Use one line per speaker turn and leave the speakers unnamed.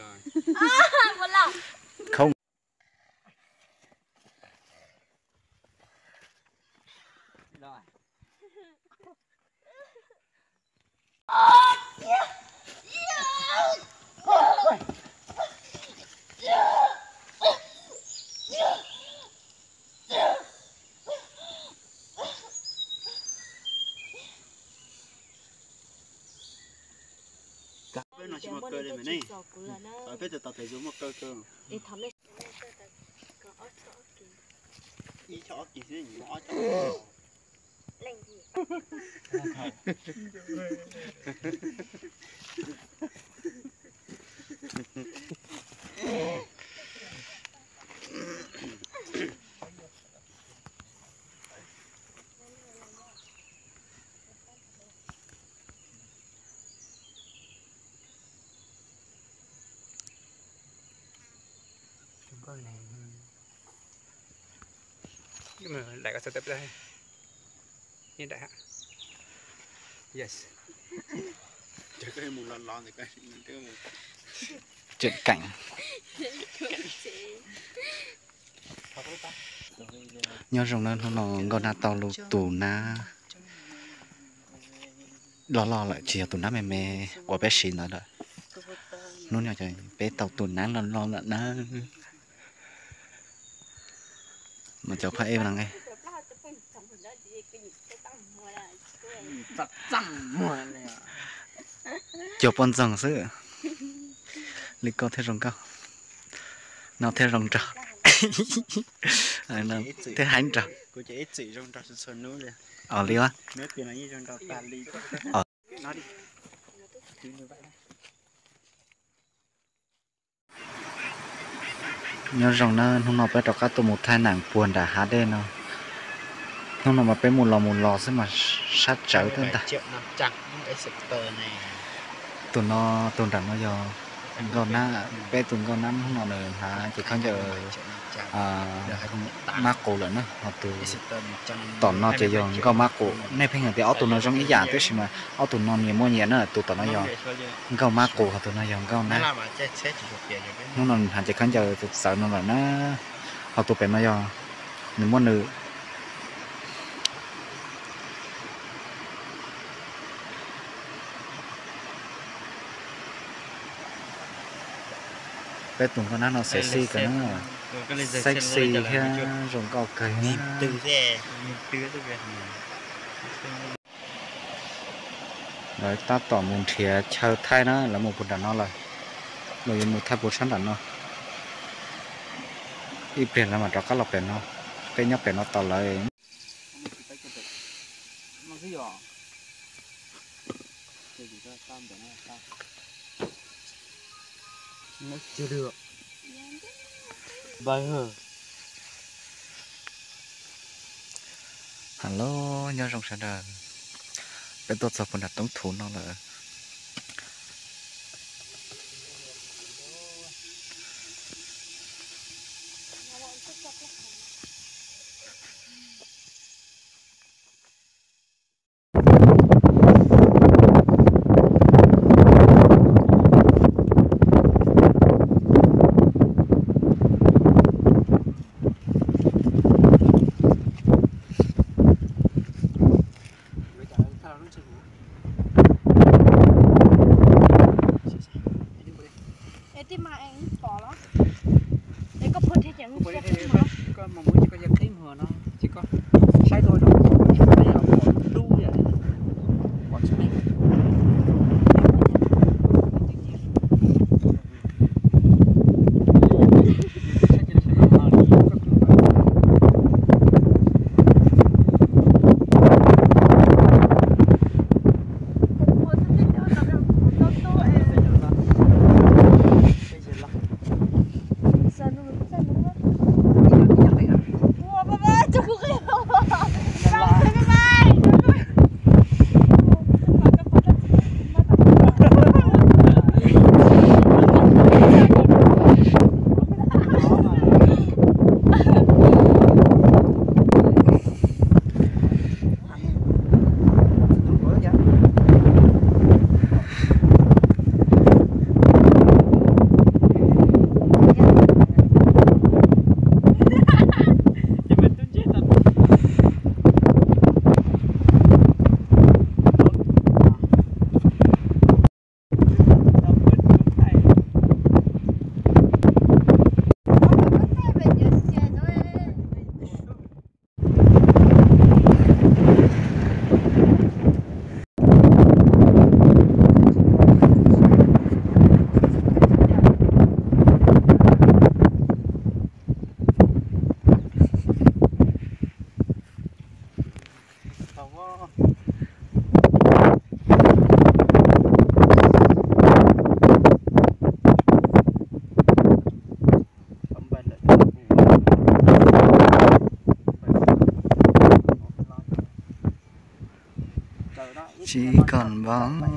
rồi.
Một lòng.
Không.
Rồi. Bây nó chỉ một cơ đây mà này. Ở bây giờ tao thấy giống một cơ cơ.
Để thắm lên.
Ý cho kỳ gì nhỉ? Ó cho.
Lành gì?
Con này.
Nhưng mà lại có step đây. Hiện đại hạ. Yes.
Chắc cái mùng lon lon thì cái
Chuyện cảnh. Nhớ rằng nó gọi là tàu lục tù na lo lại chỉ tù na mẹ của bé xin nữa rồi nó nhỏ trời bé tàu tù na lo lại na mà cháu phải em là nghe
Thật răng mùa này.
cháu con rồng sữa lịch có thế rồng cao nào thế rồng trọ nào thế hành trọ
Cô chỉ ít chỉ trong trò sơn núi rồi.
ở đi á
Mấy tiền này trong trò tàn đi.
Ờ.
Nói đi. Cứ như vậy.
nhớ rằng nó không nó phải đọc các tụ một thai nàng buồn đã há đen nó không nó mà phải một lò xem mà sát trở tên ta
7 triệu năm chặt cái sector này.
tụi nó tụi rằng nó do còn na bé tụi con năm không nó nữa hả chỉ không chờ mắc cổ nữa họ từ tụi nó chỉ dùng có mắc cổ này phải thì tụi nó trong ý dạng tức mà tụi nó nhiều mua nhiều nữa tụi nó dùng có mắc cổ họ tụi nó dùng có nè nó nó hẳn chỉ không chờ sợ nó là nó họ tụi bé nó dùng mình muốn nữ bé tụi con nó sexy cái nó sexy ha rồi có cái
từ xe từ về
rồi ta tỏ một thìa chờ thay nó là một bột đàn nó rồi một thay bột sắn đàn nó ít tiền là mà cho các lọc tiền nó cái nhóc tiền nó tỏ lại
nó chưa được bay hờ
hello nhớ trong sân đời cái tốt sao phần đặt tống thủ nó là
Thì mà anh bỏ nó để có phân thế chẳng
Có mà muốn chỉ có giật thấy mùa nó chỉ có sai thôi đâu. Đây là một đu vậy. Còn số này.
Wow, baba, cukup kaya.
chỉ còn bóng